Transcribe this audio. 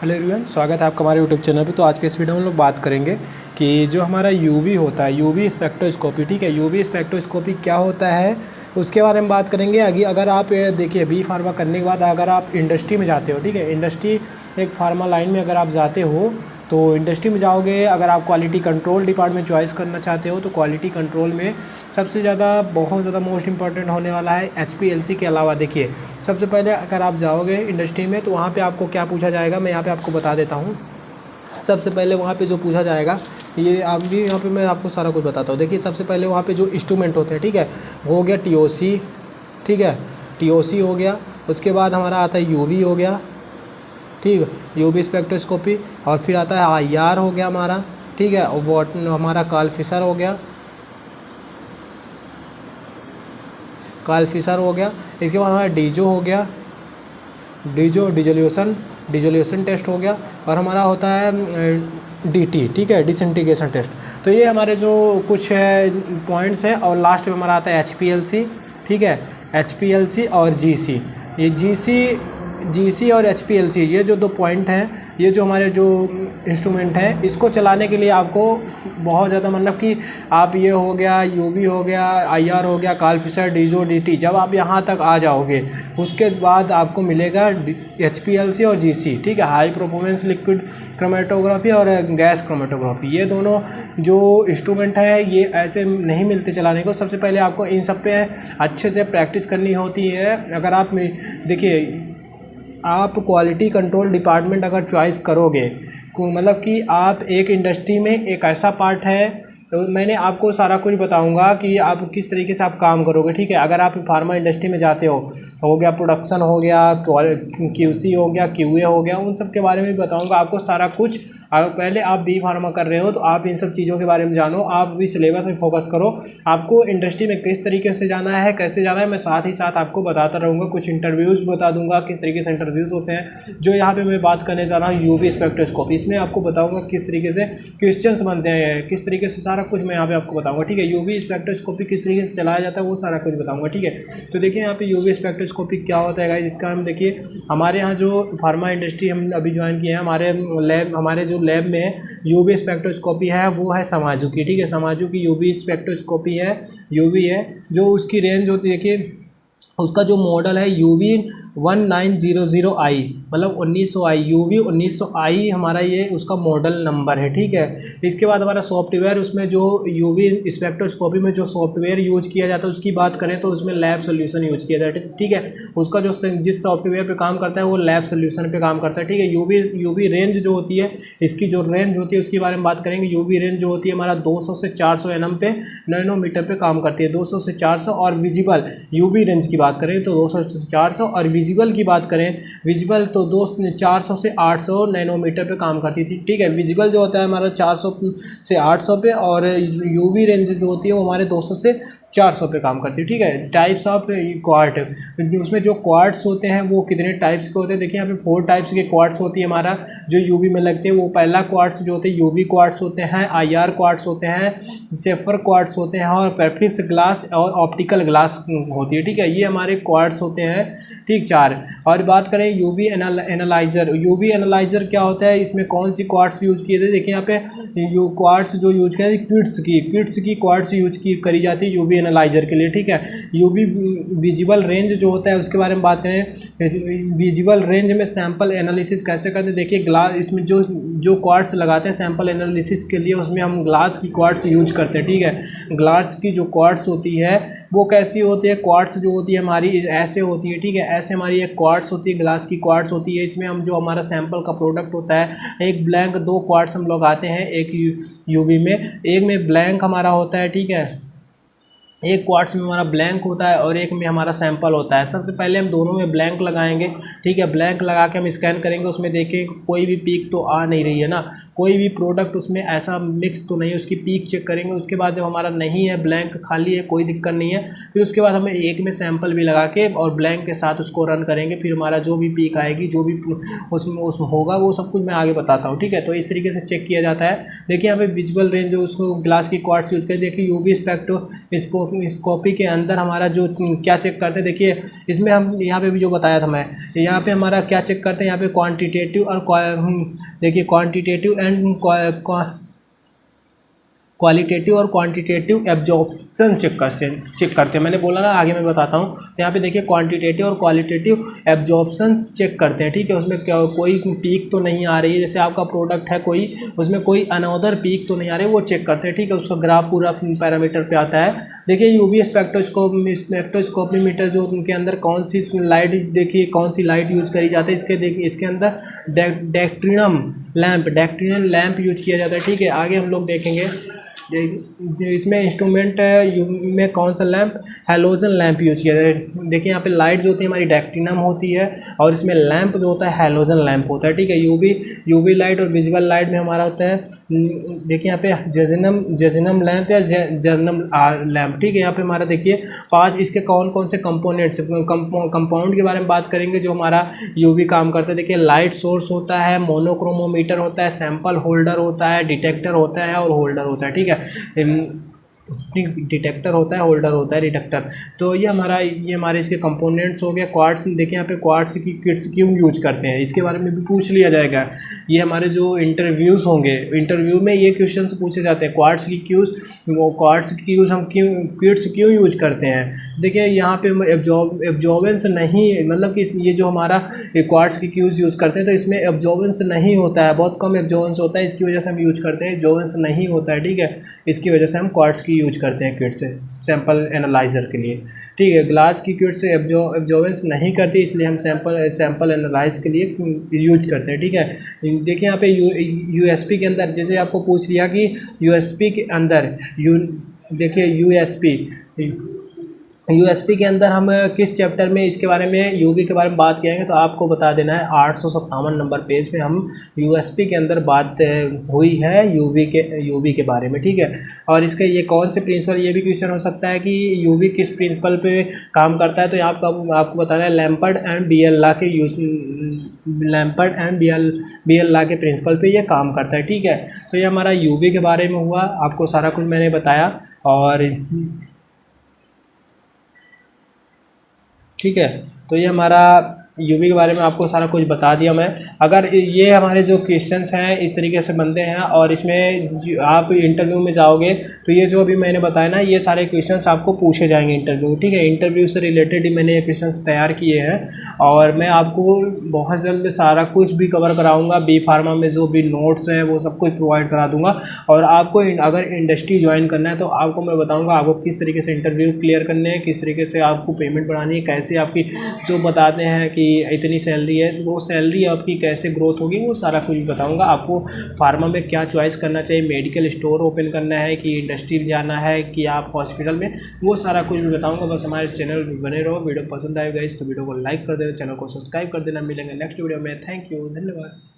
Hello everyone, स्वागत है आपका हमारे यूट्यूब चैनल पे। तो आज के इस वीडियो में हम लोग बात करेंगे कि जो हमारा यूवी होता है, यूवी स्पेक्ट्रोस्कोपी, ठीक है, यूवी स्पेक्ट्रोस्कोपी क्या होता है उसके बारे में बात करेंगे। अगर आप देखिए बी फार्मा करने के बाद अगर आप इंडस्ट्री में जाते हो, ठीक है, इंडस्ट्री एक फार्मा लाइन में अगर आप जाते हो तो इंडस्ट्री में जाओगे, अगर आप क्वालिटी कंट्रोल डिपार्टमेंट चॉइस करना चाहते हो तो क्वालिटी कंट्रोल में सबसे ज़्यादा बहुत ज़्यादा मोस्ट इंपॉर्टेंट होने वाला है HPLC के अलावा। देखिए सबसे पहले अगर आप जाओगे इंडस्ट्री में तो वहाँ पे आपको क्या पूछा जाएगा, मैं यहाँ पे आपको बता देता हूँ। सबसे पहले वहाँ पे जो पूछा जाएगा, ये आप भी यहाँ पे मैं आपको सारा कुछ बताता हूँ। देखिए सबसे पहले वहाँ पे जो इंस्ट्रूमेंट होते हैं, ठीक है, वो हो गया TOC, ठीक है, TOC हो गया। उसके बाद हमारा आता है UV हो गया, ठीक है, यूवी स्पेक्ट्रोस्कोपी। और फिर आता है IR हो गया हमारा, ठीक है, और वॉट हमारा काल्फिशर हो गया, काल्फिशर हो गया। इसके बाद हमारा डीजो हो गया, डिजोल्यूशन टेस्ट हो गया। और हमारा होता है DT, ठीक है, डिसइंटीग्रेशन टेस्ट। तो ये हमारे जो कुछ पॉइंट्स हैं। और लास्ट में हमारा आता है HPLC, ठीक है, HPLC और GC। ये GC और HPLC ये जो दो पॉइंट हैं, ये जो हमारे जो इंस्ट्रूमेंट हैं, इसको चलाने के लिए आपको बहुत ज़्यादा मतलब कि आप ये हो गया UV हो गया, IR हो गया, काल्फिशर, डीजो, DT, जब आप यहाँ तक आ जाओगे उसके बाद आपको मिलेगा HPLC और GC, ठीक है, हाई परफॉर्मेंस लिक्विड क्रोमेटोग्राफी और गैस क्रोमेटोग्राफी। ये दोनों जो इंस्ट्रूमेंट है ये ऐसे नहीं मिलते चलाने को। सबसे पहले आपको इन सब पे अच्छे से प्रैक्टिस करनी होती है। अगर आप देखिए आप क्वालिटी कंट्रोल डिपार्टमेंट अगर चॉइस करोगे, मतलब कि आप एक इंडस्ट्री में एक ऐसा पार्ट है, तो मैंने आपको सारा कुछ बताऊंगा कि आप किस तरीके से आप काम करोगे, ठीक है। अगर आप फार्मा इंडस्ट्री में जाते हो गया प्रोडक्शन हो गया, QC हो गया, QA हो गया, उन सब के बारे में बताऊंगा आपको सारा कुछ। अगर पहले आप बी फार्मा कर रहे हो तो आप इन सब चीज़ों के बारे में जानो, आप भी सिलेबस में फोकस करो। आपको इंडस्ट्री में किस तरीके से जाना है, कैसे जाना है, मैं साथ ही साथ आपको बताता रहूँगा। कुछ इंटरव्यूज़ बता दूंगा किस तरीके से इंटरव्यूज़ होते हैं। जो यहाँ पे मैं बात करने जा रहा हूँ यूवी स्पेक्ट्रोस्कोपी, इसमें आपको बताऊँगा किस तरीके से क्वेश्चंस बनते हैं, किस तरीके से सारा कुछ मैं यहाँ पे आपको बताऊँगा, ठीक है। यूवी स्पेक्ट्रोस्कोपी किस तरीके से चलाया जाता है वो सारा कुछ बताऊँगा, ठीक है। तो देखिए यहाँ पे यूवी स्पेक्ट्रोस्कोपी क्या होता है गाइस, इसका हम देखिए हमारे यहाँ जो फार्मा इंडस्ट्री हम अभी ज्वाइन किए हैं, हमारे जो लैब में यूवी स्पेक्ट्रोस्कोपी है वो है समाजू की, ठीक है, समाजू की यूवी स्पेक्ट्रोस्कोपी है, यूवी है। जो उसकी रेंज होती है, देखिए उसका जो मॉडल है UV 1900I, मतलब 1900I, UV 1900I हमारा ये उसका मॉडल नंबर है, ठीक है। इसके बाद हमारा सॉफ्टवेयर, उसमें जो यूवी स्पेक्ट्रोस्कोपी में जो सॉफ्टवेयर यूज किया जाता है उसकी बात करें तो उसमें लैब सोल्यूशन यूज किया जाता है, ठीक है। उसका जो जिस सॉफ्टवेयर पे काम करता है वो लैब सोल्यूशन पे काम करता है, ठीक है। यूवी रेंज जो होती है, इसकी जो रेंज होती है उसके बारे में बात करेंगे। यूवी रेंज जो होती है हमारा 200 से 400 nm पे, नैनोमीटर पे काम करती है, 200 से 400। और विजिबल यूवी रेंज की बात करें तो 200 से 400, और विजिबल की बात करें, विजिबल तो 400 से 800 नैनोमीटर पे काम करती थी, ठीक है। विजिबल जो होता है हमारा 400 से 800 पे, और यूवी रेंज जो होती है वो हमारे 200 से 400 पे काम करती है, ठीक है। टाइप्स ऑफ क्वार्ट, उसमें जो क्वार्ट्स होते हैं वो कितने टाइप्स के होते हैं, देखिए यहाँ पे 4 टाइप्स के क्वार्ट्स होती है हमारा जो यूवी में लगते हैं। वो पहला क्वार्ट्स जो होते हैं यूवी क्वार्ट्स होते हैं, IR क्वार्ट्स होते हैं, सेफर क्वार्ट्स होते हैं, और परफिक्स ग्लास और ऑप्टिकल ग्लास होती है, ठीक है। ये हमारे क्वार्ट्स होते हैं, ठीक, 4। और बात करें यूवी एनालाइजर, यूवी एनालाइजर क्या होता है, इसमें कौन सी क्वार्ट्स यूज किए थे, देखिए यहाँ पे क्वार्ट्स जो यूज किया क्विट्स की क्वार्ट्स यूज करी जाती है यूवी एनालाइजर के लिए, ठीक है। यूवी विजिबल रेंज जो होता है उसके बारे में बात करें। विजिबल रेंज में सैंपल एनालिसिस कैसे करते हैं, देखिए ग्लास, इसमें जो क्वार्ट्स लगाते हैं सैंपल एनालिसिस के लिए उसमें हम ग्लास की क्वार्ट्स यूज करते हैं, ठीक है। ग्लास की जो क्वार्ट्स होती है वो कैसी होती है, क्वार्ट्स जो होती है हमारी ऐसे होती है, ठीक है, ऐसे हमारी एक क्वार्ट्स होती है, ग्लास की क्वार्ट्स होती है। इसमें हम जो हमारा सैंपल का प्रोडक्ट होता है, एक ब्लैंक 2 क्वार्ट्स हम लगाते हैं एक यूवी में, एक में ब्लैंक हमारा होता है, ठीक है, एक क्वार्ट्स में हमारा ब्लैंक होता है और एक में हमारा सैंपल होता है। सबसे पहले हम दोनों में ब्लैंक लगाएंगे, ठीक है। ब्लैंक लगा के हम स्कैन करेंगे, उसमें देखें कोई भी पीक तो आ नहीं रही है ना, कोई भी प्रोडक्ट उसमें ऐसा मिक्स तो नहीं है, उसकी पीक चेक करेंगे। उसके बाद जब हमारा नहीं है, ब्लैंक खाली है, कोई दिक्कत नहीं है, फिर उसके बाद हमें एक में सैंपल भी लगा के और ब्लैंक के साथ उसको रन करेंगे। फिर हमारा जो भी पीक आएगी, जो भी उसमें होगा वो सब कुछ मैं आगे बताता हूँ, ठीक है। तो इस तरीके से चेक किया जाता है। देखिए यहाँ पे विजुअल रेंज जो उसको ग्लास की क्वार्ट्स यूज करें, देखिए यूवी इस कॉपी के अंदर हमारा जो क्या चेक करते हैं, देखिए इसमें हम यहाँ पे भी जो बताया था मैं, यहाँ पे हमारा क्या चेक करते हैं, यहाँ पे क्वांटिटेटिव और देखिए क्वांटिटेटिव एंड क्वालिटेटिव और क्वांटिटेटिव एब्जॉर्प्शन चेक करते हैं। मैंने बोला ना, आगे मैं बताता हूँ। तो यहाँ पे देखिए क्वांटिटेटिव और क्वालिटेटिव एब्जॉर्प्शन चेक करते हैं, ठीक है। उसमें क्या कोई पीक तो नहीं आ रही है, जैसे आपका प्रोडक्ट है कोई, उसमें कोई अनदर पीक तो नहीं आ रही है, वो चेक करते हैं, ठीक है। उसका ग्राफ पूरा पैरामीटर पे आता है। देखिए यूवी स्पेक्ट्रोस्कोपीमीटर जो उनके अंदर कौन सी लाइट, देखिए कौन सी लाइट यूज करी जाती है, इसके अंदर डैक्ट्रिनम लैंप यूज किया जाता है, ठीक है। आगे हम लोग देखेंगे इसमें इंस्ट्रूमेंट में कौन सा लैंप, हैलोजन लैंप यूज किया जाता है। देखिए यहाँ पे लाइट जो होती है हमारी डैक्टिनम होती है, और इसमें लैंप जो होता है हैलोजन लैंप होता है, ठीक है। यूवी लाइट और विजुअल लाइट में हमारा होता है, देखिए यहाँ पे जर्नियम लैंप या जर्नम लैंप, ठीक है। यहाँ पे हमारा देखिए 5 इसके कौन कौन से कंपोनेंट्स, कंपाउंड के बारे में बात करेंगे जो हमारा यूवी काम करता है। देखिए लाइट सोर्स होता है, मोनोक्रोमोमीटर होता है, सैंपल होल्डर होता है, डिटेक्टर होता है और होल्डर होता है, ठीक है। डिटेक्टर होता है, होल्डर होता है, डिटेक्टर। तो ये हमारे इसके कंपोनेंट्स हो गए। क्वार्ट्स, देखिए यहाँ पे क्वार्ट्स की किट्स क्यों यूज करते हैं, इसके बारे में भी पूछ लिया जाएगा। ये हमारे जो इंटरव्यूज़ होंगे, इंटरव्यू में ये क्वेश्चन पूछे जाते हैं, क्वार्ट्स की यूज़ हम किट्स क्यों यूज करते हैं। देखिए यहाँ पे एब्जॉर्बेंस नहीं, मतलब कि ये जो हमारा क्वार्ट्स की क्यूज़ यूज़ करते हैं तो इसमें एब्जॉर्बेंस नहीं होता है, बहुत कम एब्जॉर्बेंस होता है, इसकी वजह से हम यूज करते हैं। एब्जॉर्बेंस नहीं होता है, ठीक है, इसकी वजह से हम क्वार्ट्स की यूज करते हैं किट से सैंपल एनालाइजर के लिए, ठीक है। ग्लास की किट से एब्जॉर्बेंस नहीं करती, इसलिए हम सैंपल एनालाइज के लिए यूज करते हैं, ठीक है। देखिए यहाँ पे यूएसपी के अंदर, जैसे आपको पूछ लिया कि यूएसपी के अंदर देखिए यूएसपी के अंदर हम किस चैप्टर में इसके बारे में, यूवी के बारे में बात करेंगे, तो आपको बता देना है 857 नंबर पेज पे हम यूएसपी के अंदर बात हुई है यूवी के बारे में, ठीक है। और इसके ये कौन से प्रिंसिपल, ये भी क्वेश्चन हो सकता है कि यूवी किस प्रिंसिपल पे काम करता है, तो आपको बताना है लैम्पर्ट एंड बीएल ला के प्रिंसिपल पे ये काम करता है, ठीक है। तो ये हमारा यूवी के बारे में हुआ, आपको सारा कुछ मैंने बताया, और ठीक है। तो ये हमारा यूवी के बारे में आपको सारा कुछ बता दिया मैं। अगर ये हमारे जो क्वेश्चंस हैं इस तरीके से बनते हैं, और इसमें आप इंटरव्यू में जाओगे तो ये जो अभी मैंने बताया ना, ये सारे क्वेश्चंस आपको पूछे जाएंगे इंटरव्यू, ठीक है। इंटरव्यू से रिलेटेड ही मैंने ये क्वेश्चंस तैयार किए हैं, और मैं आपको बहुत जल्द सारा कुछ भी कवर कराऊँगा। बी फार्मा में जो भी नोट्स हैं वो सब कुछ प्रोवाइड करा दूँगा, और आपको अगर इंडस्ट्री ज्वाइन करना है तो आपको मैं बताऊँगा आपको किस तरीके से इंटरव्यू क्लियर करने हैं, किस तरीके से आपको पेमेंट बढ़ानी है, कैसे आपकी जो बताते हैं कि इतनी सैलरी है, वो सैलरी आपकी कैसे ग्रोथ होगी, वो सारा कुछ बताऊंगा। आपको फार्मा में क्या चॉइस करना चाहिए, मेडिकल स्टोर ओपन करना है कि इंडस्ट्री जाना है कि आप हॉस्पिटल में, वो सारा कुछ भी बताऊंगा। बस हमारे चैनल में बने रहो। वीडियो पसंद आएगा इस तो वीडियो को लाइक कर देना, चैनल को सब्सक्राइब कर देना। मिलेंगे नेक्स्ट वीडियो में। थैंक यू, धन्यवाद।